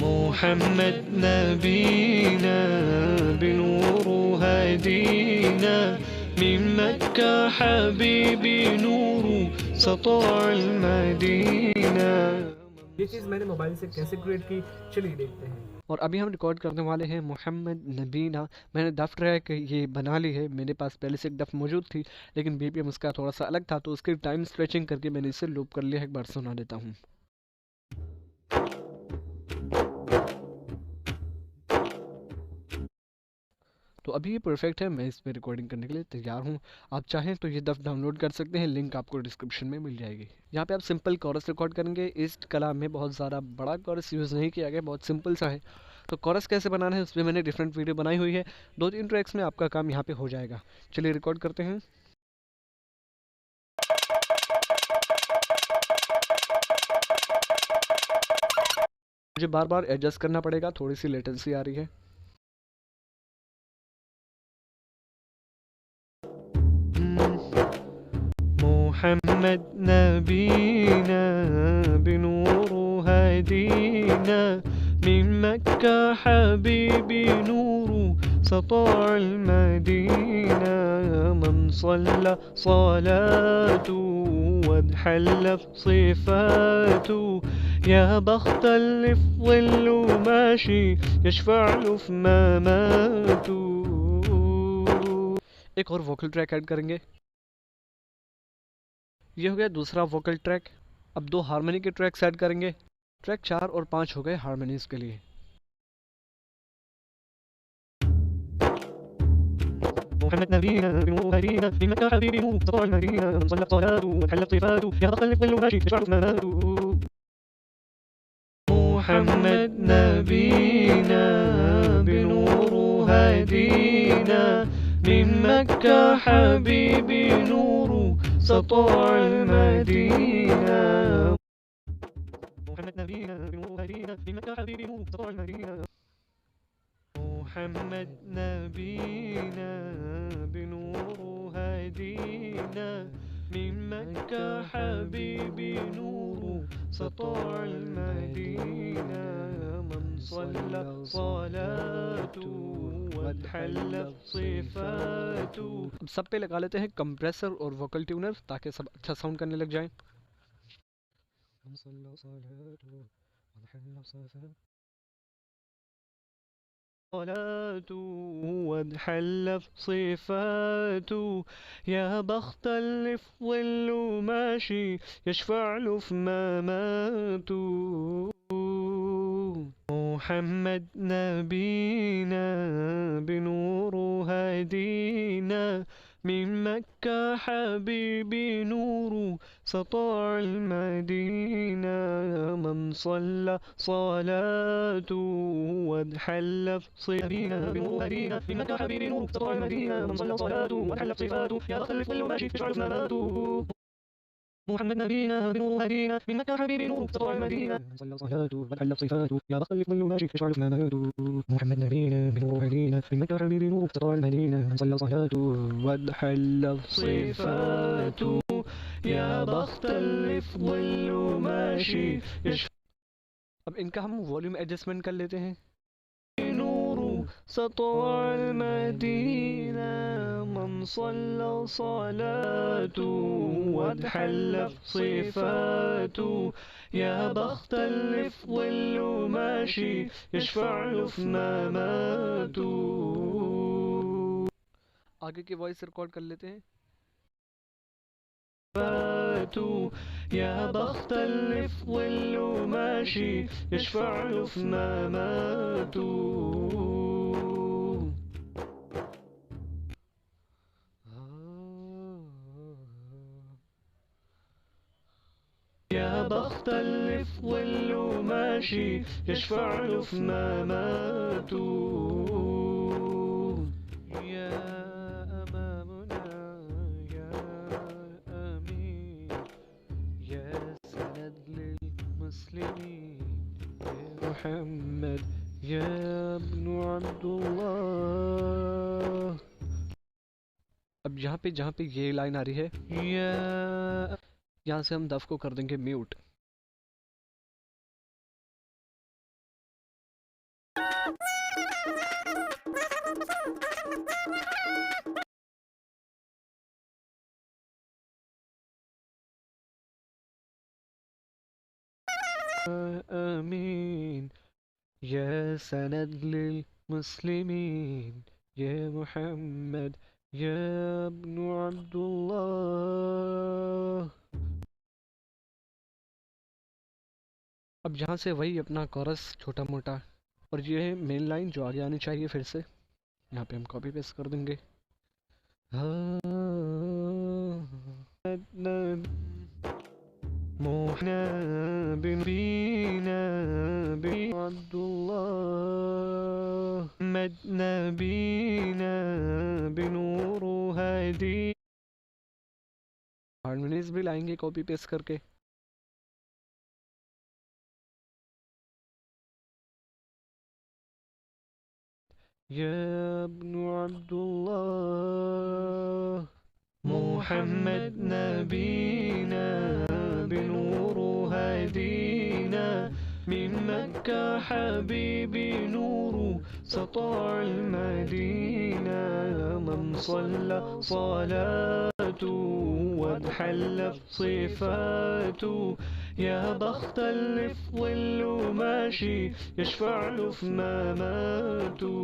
محمد نبينا بنور هدينا من مكة حبيبي نور سطع المدينة। ये चीज़ मैंने मोबाइल से कैसे क्रिएट की, चलिए देखते हैं। और अभी हम रिकॉर्ड करने वाले हैं मोहम्मद नबीना। मैंने डफ ट्रैक ये बना ली है, मेरे पास पहले से एक डफ मौजूद थी लेकिन बीपीएम उसका थोड़ा सा अलग था, तो उसकी टाइम स्ट्रेचिंग करके मैंने इसे लूप कर लिया है। एक बार सुना देता हूँ। तो अभी ये परफेक्ट है, मैं इस पर रिकॉर्डिंग करने के लिए तैयार हूँ। आप चाहें तो ये दफ डाउनलोड कर सकते हैं, लिंक आपको डिस्क्रिप्शन में मिल जाएगी। यहाँ पे आप सिंपल कोरस रिकॉर्ड करेंगे। इस कलाम में बहुत ज़्यादा बड़ा कोरस यूज़ नहीं किया गया, बहुत सिंपल सा है। तो कोरस कैसे बनाना है उस पर मैंने डिफरेंट वीडियो बनाई हुई है, 2-3 ट्रैक्स में आपका काम यहाँ पे हो जाएगा। चलिए रिकॉर्ड करते हैं। मुझे बार बार एडजस्ट करना पड़ेगा, थोड़ी सी लेटेंसी आ रही है। محمد نبينا بنور هدينا من مكة حبيبي نور سطع المدينة من صلى صلاته وانحل صفاته يا بخت اللي في ظله ماشي يشفع له في مماته। एक और वोकल ट्रैक ऐड करेंगे। ये हो गया दूसरा वोकल ट्रैक। अब 2 हारमोनी के ट्रैक्स ऐड करेंगे। ट्रैक 4 और 5 हो गए हारमोनीज के लिए। محمد نبينا بنور هدينا في مكة حبيبي نور سطع المدينة من صلى صلاته وانحلت صفاته يا بخت اللي في ظله ماشي يشفع له في مماته. محمد نبينا بنور هدينا من مكة حبيبي نور سطع المدينة. محمد نبينا بنور هدينا من مكة حبيبي نور سطع المدينة. محمد نبينا بنور هدينا من مكة حبيبي نور سطع المدينة من صلى صلاته وانحل صفاته। अब सब पे लगा लेते हैं कंप्रेसर और वोकल ट्यूनर ताकि सब अच्छा साउंड करने लग जाए। صلاته وانحل صفاته يا بخت اللي في ظله ماشي يشفع له في مماته. محمد نبينا بنور هدينا من مكة حبيبي نور سطع المدينة من صلى صلاته وانحل صفاته بنور هدينا من مكة حبيبي نور سطع المدينة من صلى صلاته وانحل صفاته يا بخت اللي في ظله ماشي يشفع له في مماته. محمد نبينا بنور هدينا من مكة حبيبي نور سطع المدينة صلى صلاته وانحل صفاته يا بخت اللي في ظله ماشي يشفع له في مماته. محمد نبينا بنور هدينا من مكة حبيبي نور سطع المدينة صلى صلاته وانحل صفاته يا بخت اللي في ظله ماشي يشفع अब इनका हम वॉल्यूम एडजस्टमेंट कर लेते हैं। نور سطع المدينة من صلى صلاته وانحل صفاته يا بخت اللي في ظله ماشي يشفع له في مماته. आगे की वॉइस रिकॉर्ड कर लेते हैं। يا بخت اللي في ظله ماشي يشفع له في مماته. يا بخت اللي في ظله ماشي يشفع له في مماته. يا أمامنا يا أمين يا سند للمسلمين يا محمد يا ابن عبد الله। अब यहाँ पे जहाँ पे ये लाइन आ रही है, यहाँ से हम दफ को कर देंगे म्यूट। آمين يا سند للمسلمين يا محمد يا ابن عبد الله। अब यहाँ से वही अपना कोरस छोटा मोटा, और ये है मेन लाइन जो आगे आनी चाहिए। फिर से यहाँ पे हम कॉपी पेस्ट कर देंगे। मोहना बिन बीना बिन अब्दुल्लाह मद नबीना बिनूर हदी। हार्मोनीज भी लाएंगे कॉपी पेस्ट करके। या इब्न अब्दुल्लाह मोहम्मद नबीना बिनूर हदीना من مكة حبيبي نور سطع المدينة من صلى صلاته وانحلت صفاته يا بخت اللي في ظله ماشي يشفع له في مماته।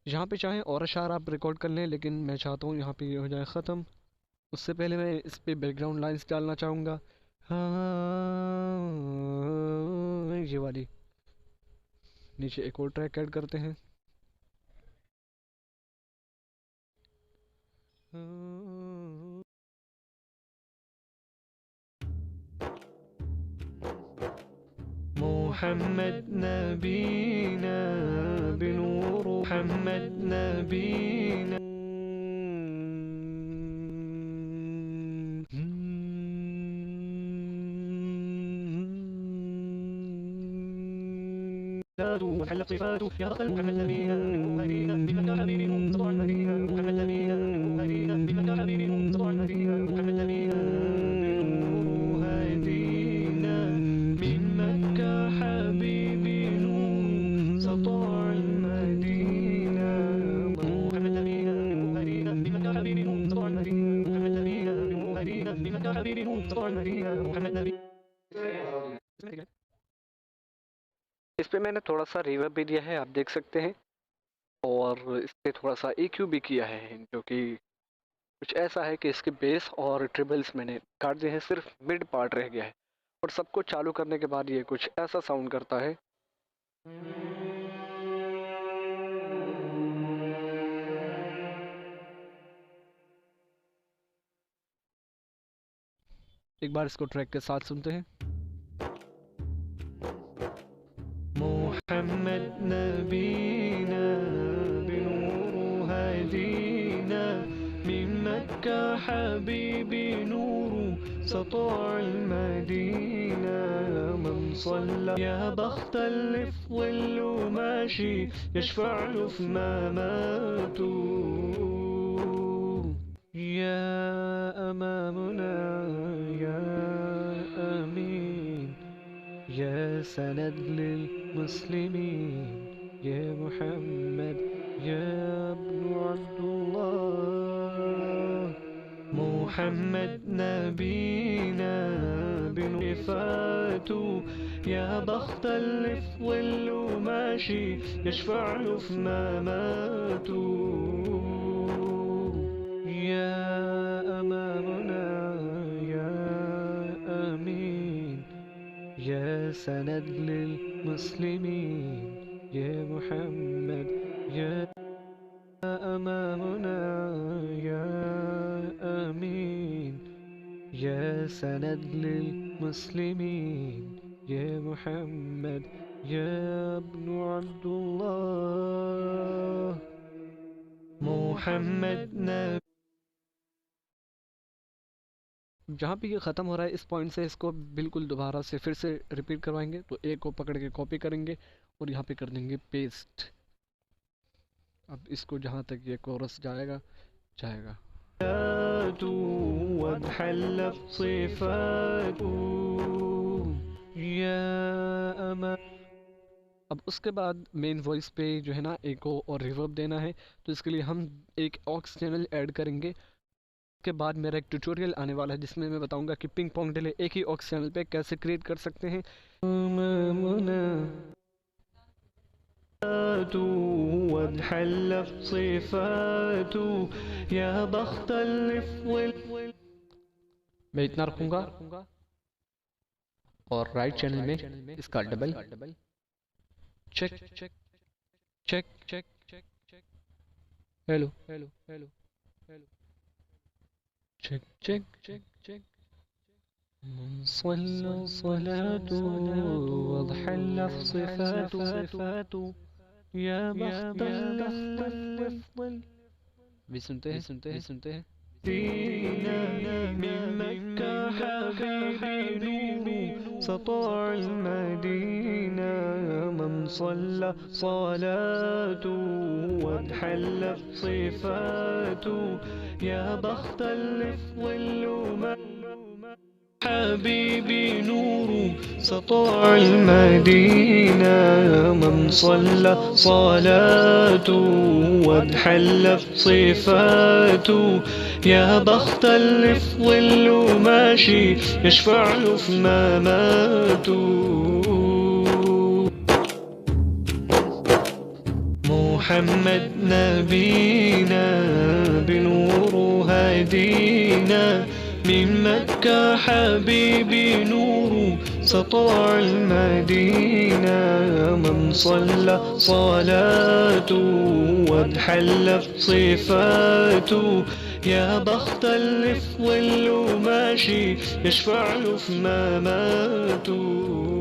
यहाँ पे चाहें और अशार आप रिकॉर्ड कर लें, लेकिन मैं चाहता हूँ यहाँ पे ये हो जाए ख़त्म। उससे पहले मैं इस पे बैकग्राउंड लाइंस डालना चाहूँगा। हाँ ये वाली। नीचे एक और ट्रैक ऐड करते हैं। محمد نبينا بنور محمد نبينا وحل صفاته يا بطل محمد نبينا مهدينا بمكة حبيبي صباح المدينة محمد نبينا مهدينا بمكة حبيبي صباح المدينة محمد نبينا نور هدينا من مكة حبيبي نور سطع المدينة محمد نبينا مهدينا بمكة حبيبي صباح المدينة محمد نبينا مهدينا بمكة حبيبي صباح المدينة محمد نبينا। इस पे मैंने थोड़ा सा रिवर्ब भी दिया है, आप देख सकते हैं, और इस पे थोड़ा सा EQ भी किया है, जो कि कुछ ऐसा है कि इसके बेस और ट्रिबल्स मैंने काट दिए हैं, सिर्फ मिड पार्ट रह गया है। और सबको चालू करने के बाद ये कुछ ऐसा साउंड करता है। एक बार इसको ट्रैक के साथ सुनते हैं। मोहम्मद नबीना बिनूर हदीना من مكة حبيبي نور سطع المدينة من صلى يا بخت اللي في ظله ماشي يشفع له في مماته يا أمامنا يا أمين يا سند للمسلمين يا محمد يا ابن عبد الله محمد نبينا بنفاته يا بخت اللي في ظله ماشي يشفع له في مماته يا أمامنا يا أمين يا سند للمسلمين يا محمد يا أمامنا يا أمين يا سند للمسلمين يا محمد يا ابن عبد الله محمد نبي। जहाँ पे ये ख़त्म हो रहा है इस पॉइंट से इसको बिल्कुल दोबारा से फिर से रिपीट करवाएंगे। तो एक को पकड़ के कॉपी करेंगे और यहाँ पे कर देंगे पेस्ट। अब इसको जहाँ तक ये कोरस जाएगा जाएगा। अब उसके बाद मेन वॉइस पे जो है ना एक और रिवर्ब देना है, तो इसके लिए हम एक ऑक्स चैनल ऐड करेंगे। के बाद मेरा एक ट्यूटोरियल आने वाला है जिसमें मैं बताऊंगा कि पिंग पोंग डिले एक ही ऑक्स चैनल पे कैसे क्रिएट कर सकते हैं। وانحلت صفاته يا بخت اللي मैं इतना रखूंगा और राइट चैनल में इसका double check check check check check check hello hello hello hello check check check check صلى صلاته واضحلت صفاته يا بخت اللي भी सुनते हैं सुनते हैं دينا من مكة حبيبي نور سطع المدينة من صلى صلاته وانحلت صفاته يا بخت اللي في ظله حبيبي نور سطع المدينة من صلى صلاته وانحلت صفاته يا بخت اللي في ظله ماشي يشفع له في مماته محمد نبينا بنور هدينا من مكة حبيبي نور سطع المدينة من صلى صلاته وانحلت صفاته يا بخت اللي في ظله ماشي يشفع له في مماته